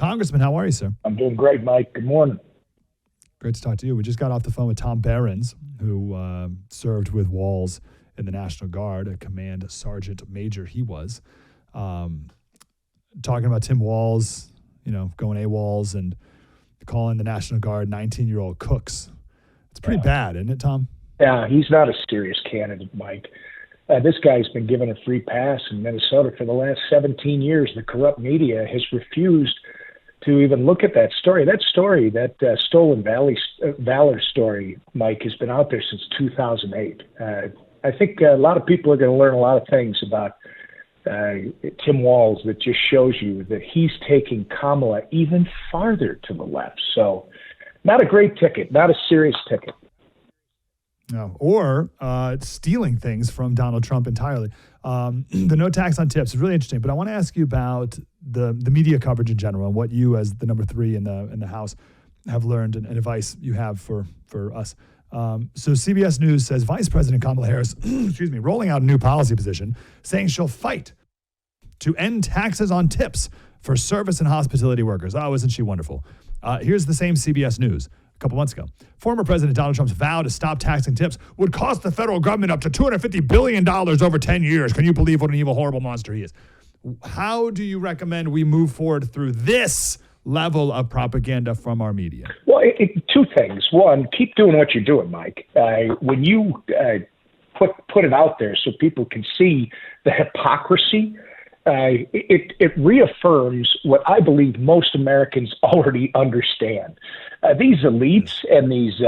Congressman, how are you, sir? I'm doing great, Mike. Good morning. Great to talk to you. We just got off the phone with Tom Behrens, who served with Walls in the National Guard, a command sergeant major he was, talking about Tim Walz, going AWOLs and calling the National Guard 19-year-old cooks. It's pretty bad, isn't it, Tom? Yeah, he's not a serious candidate, Mike. This guy's been given a free pass in Minnesota for the last 17 years. The corrupt media has refused to even look at that story. That story, that Stolen Valor story, Mike, has been out there since 2008. I think a lot of people are going to learn a lot of things about Tim Walz that just shows you that he's taking Kamala even farther to the left. So not a great ticket, not a serious ticket. No, or stealing things from Donald Trump entirely. The no tax on tips is really interesting, but I want to ask you about the media coverage in general and what you, as the number 3 in the House, have learned and advice you have for us. So CBS News says Vice President Kamala Harris, rolling out a new policy position saying she'll fight to end taxes on tips for service and hospitality workers. Oh, isn't she wonderful? Here's the same CBS News. A couple months ago, former President Donald Trump's vow to stop taxing tips would cost the federal government up to $250 billion over 10 years. Can you believe what an evil, horrible monster he is? How do you recommend we move forward through this level of propaganda from our media? Well, two things. One, keep doing what you're doing, Mike. When you put it out there so people can see the hypocrisy, it reaffirms what I believe most Americans already understand. These elites and these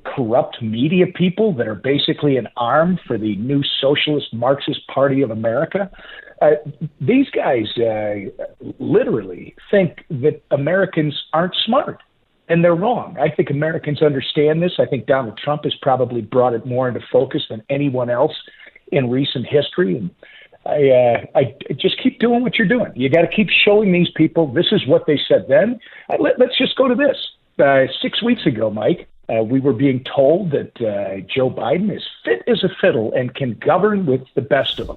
corrupt media people that are basically an arm for the new Socialist Marxist Party of America, these guys literally think that Americans aren't smart. And they're wrong. I think Americans understand this. I think Donald Trump has probably brought it more into focus than anyone else in recent history. And I just keep doing what you're doing. You got to keep showing these people this is what they said then. Let's just go to this. 6 weeks ago, Mike, we were being told that Joe Biden is fit as a fiddle and can govern with the best of them.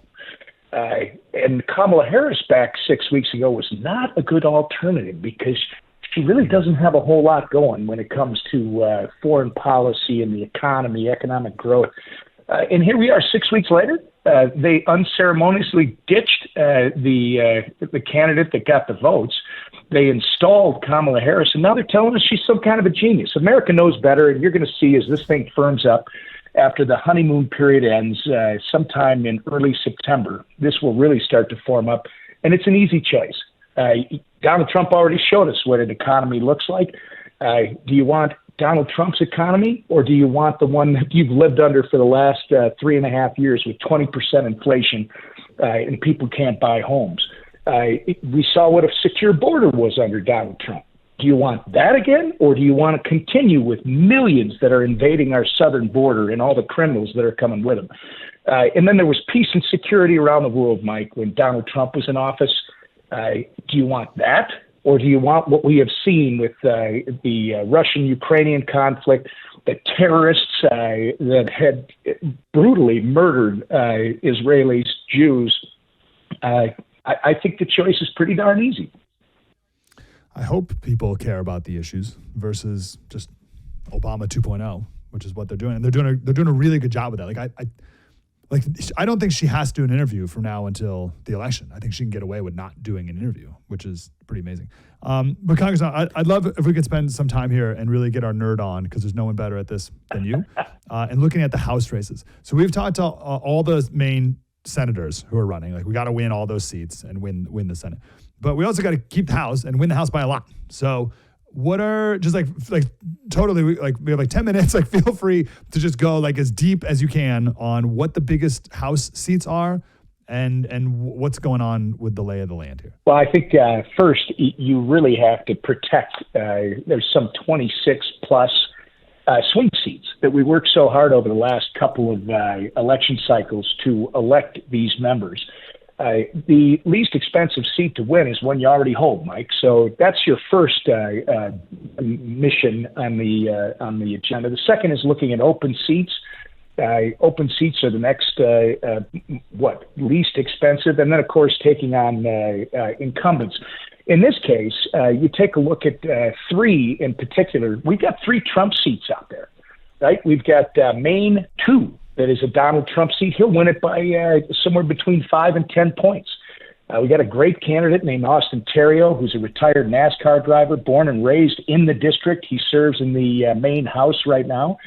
And Kamala Harris back 6 weeks ago was not a good alternative because she really doesn't have a whole lot going when it comes to foreign policy and the economy, economic growth. And here we are 6 weeks later. They unceremoniously ditched the candidate that got the votes. They installed Kamala Harris, and now they're telling us she's some kind of a genius. America knows better, and you're going to see as this thing firms up after the honeymoon period ends sometime in early September. This will really start to form up, and it's an easy choice. Donald Trump already showed us what an economy looks like. Do you want Donald Trump's economy, or do you want the one that you've lived under for the last 3.5 years with 20% inflation and people can't buy homes? We saw what a secure border was under Donald Trump. Do you want that again, or do you want to continue with millions that are invading our southern border and all the criminals that are coming with them? And then there was peace and security around the world, Mike, when Donald Trump was in office. Do you want that? Or do you want what we have seen with the Russian-Ukrainian conflict, the terrorists that had brutally murdered Israelis, Jews? I think the choice is pretty darn easy. I hope people care about the issues versus just Obama 2.0, which is what they're doing. And they're doing a really good job with that. I don't think she has to do an interview from now until the election. I think she can get away with not doing an interview, which is pretty amazing. But Congressman, I'd love if we could spend some time here and really get our nerd on, because there's no one better at this than you, and looking at the House races. So we've talked to all the main senators who are running. Like, we got to win all those seats and win the Senate. But we also got to keep the House and win the House by a lot. So what are just like totally, we have 10 minutes, feel free to just go as deep as you can on what the biggest House seats are and what's going on with the lay of the land here. Well, I think first you really have to protect, there's some 26 plus swing seats that we worked so hard over the last couple of election cycles to elect these members. The least expensive seat to win is one you already hold, Mike. So that's your first mission on the agenda. The second is looking at open seats Open seats are the next, least expensive. And then, of course, taking on incumbents. In this case, you take a look at three in particular. We've got three Trump seats out there, right? We've got Maine 2, that is a Donald Trump seat. He'll win it by somewhere between 5 and 10 points. We got a great candidate named Austin Terrio, who's a retired NASCAR driver, born and raised in the district. He serves in the Maine House right now.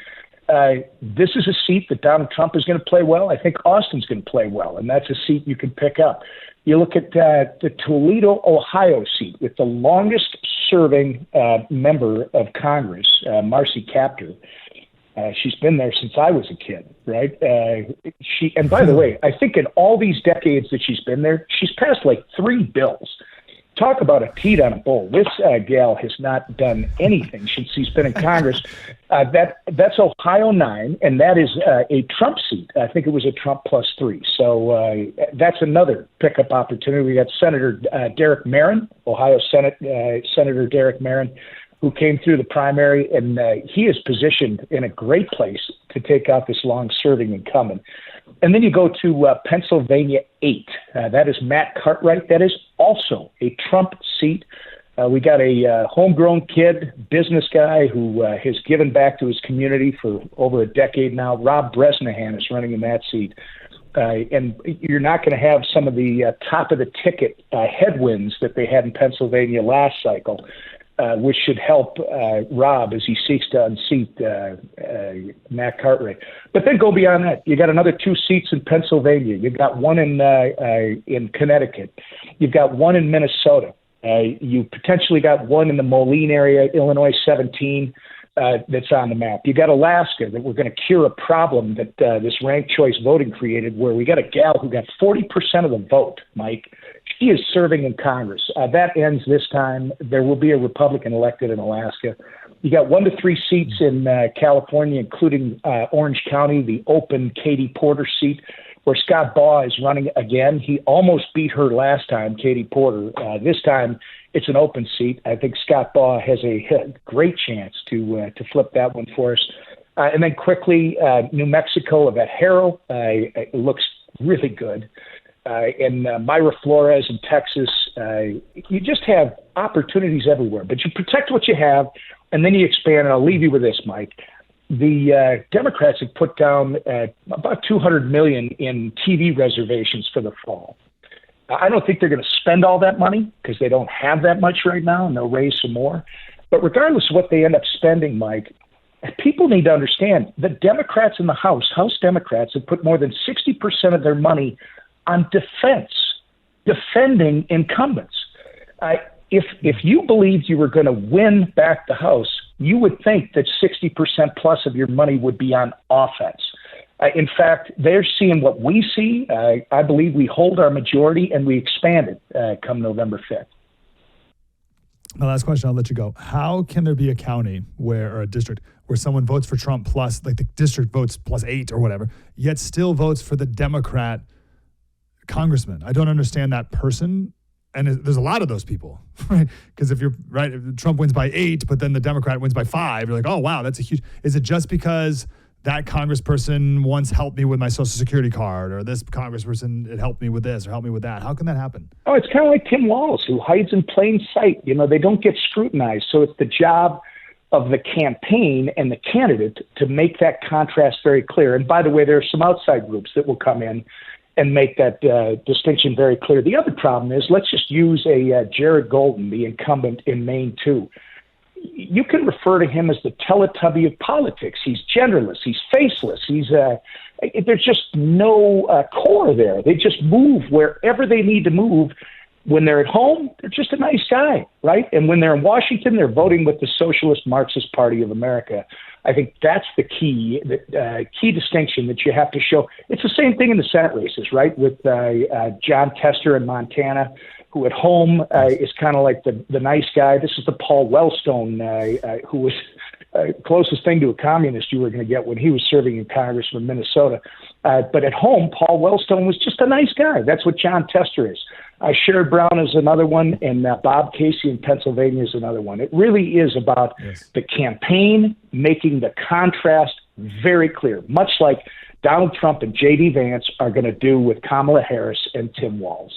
This is a seat that Donald Trump is going to play well. I think Austin's going to play well, and that's a seat you can pick up. You look at the Toledo, Ohio seat with the longest serving member of Congress, Marcy Kaptur. She's been there since I was a kid, right? And by the way, I think in all these decades that she's been there, she's passed like 3 bills. Talk about a teat on a bull. This gal has not done anything since she's been in Congress. That's Ohio 9, and that is a Trump seat. I think it was a Trump +3. So that's another pickup opportunity. We got Senator Derek Merrin, Ohio Senator Derek Merrin, who came through the primary, and he is positioned in a great place to take out this long-serving incumbent. And then you go to Pennsylvania 8. That is Matt Cartwright. That is also a Trump seat. We got a homegrown kid, business guy who has given back to his community for over a decade now. Rob Bresnahan is running in that seat. And you're not going to have some of the top-of-the-ticket headwinds that they had in Pennsylvania last cycle. Which should help Rob as he seeks to unseat Matt Cartwright. But then go beyond that. You got another 2 seats in Pennsylvania. You've got one in Connecticut. You've got one in Minnesota. You potentially got one in the Moline area, Illinois 17, that's on the map. You got Alaska, that we're going to cure a problem that this ranked choice voting created, where we got a gal who got 40% of the vote, Mike. She is serving in Congress. That ends this time. There will be a Republican elected in Alaska. You got 1 to 3 seats in California, including Orange County, the open Katie Porter seat, where Scott Baugh is running again. He almost beat her last time, Katie Porter. This time, it's an open seat. I think Scott Baugh has a great chance to flip that one for us. And then quickly, New Mexico, Yvette Harrow. It looks really good. And Myra Flores in Texas. You just have opportunities everywhere, but you protect what you have, and then you expand. And I'll leave you with this, Mike. The Democrats have put down about $200 million in TV reservations for the fall. I don't think they're going to spend all that money because they don't have that much right now, and they'll raise some more. But regardless of what they end up spending, Mike, people need to understand the Democrats in the House Democrats, have put more than 60% of their money on defense, defending incumbents. If you believed you were going to win back the House, you would think that 60% plus of your money would be on offense. In fact, they're seeing what we see. I believe we hold our majority and we expand it come November 5th. My last question, I'll let you go. How can there be a county or a district where someone votes for Trump plus, like the district votes +8 or whatever, yet still votes for the Democrat congressman? I don't understand that person. And there's a lot of those people, right? Because if Trump wins by 8, but then the Democrat wins by 5, you're like, oh, wow, that's a huge. Is it just because that congressperson once helped me with my Social Security card, or this congressperson, it helped me with this or helped me with that? How can that happen? Oh, it's kind of like Tim Walz, who hides in plain sight. They don't get scrutinized. So it's the job of the campaign and the candidate to make that contrast very clear. And by the way, there are some outside groups that will come in and make that distinction very clear. The other problem is, let's just use a Jared Golden, the incumbent in Maine 2. You can refer to him as the Teletubby of politics. He's genderless. He's faceless. There's just no core there. They just move wherever they need to move. When they're at home, they're just a nice guy, right? And when they're in Washington, they're voting with the Socialist Marxist Party of America. I think that's the key distinction that you have to show. It's the same thing in the Senate races, right? With John Tester in Montana, who at home is kind of like the nice guy. This is the Paul Wellstone, who was closest thing to a communist you were going to get when he was serving in Congress from Minnesota. But at home, Paul Wellstone was just a nice guy. That's what John Tester is. Sherrod Brown is another one, and Bob Casey in Pennsylvania is another one. It really is about the campaign making the contrast very clear, much like Donald Trump and J.D. Vance are going to do with Kamala Harris and Tim Walz.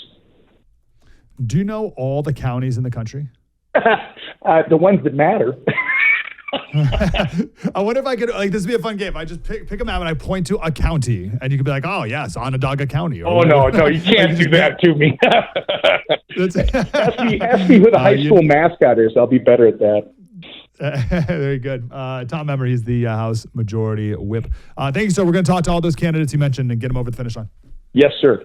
Do you know all the counties in the country? The ones that matter. I wonder if I could, like, this would be a fun game. I just pick a map and I point to a county, and you could be like, oh, yes, Onondaga County. Oh, no, you can't do that to me. ask me who the high school mascot is. I'll be better at that. Very good. Tom Emmer, he's the House Majority Whip. Thank you, sir. We're going to talk to all those candidates you mentioned and get them over the finish line. Yes, sir.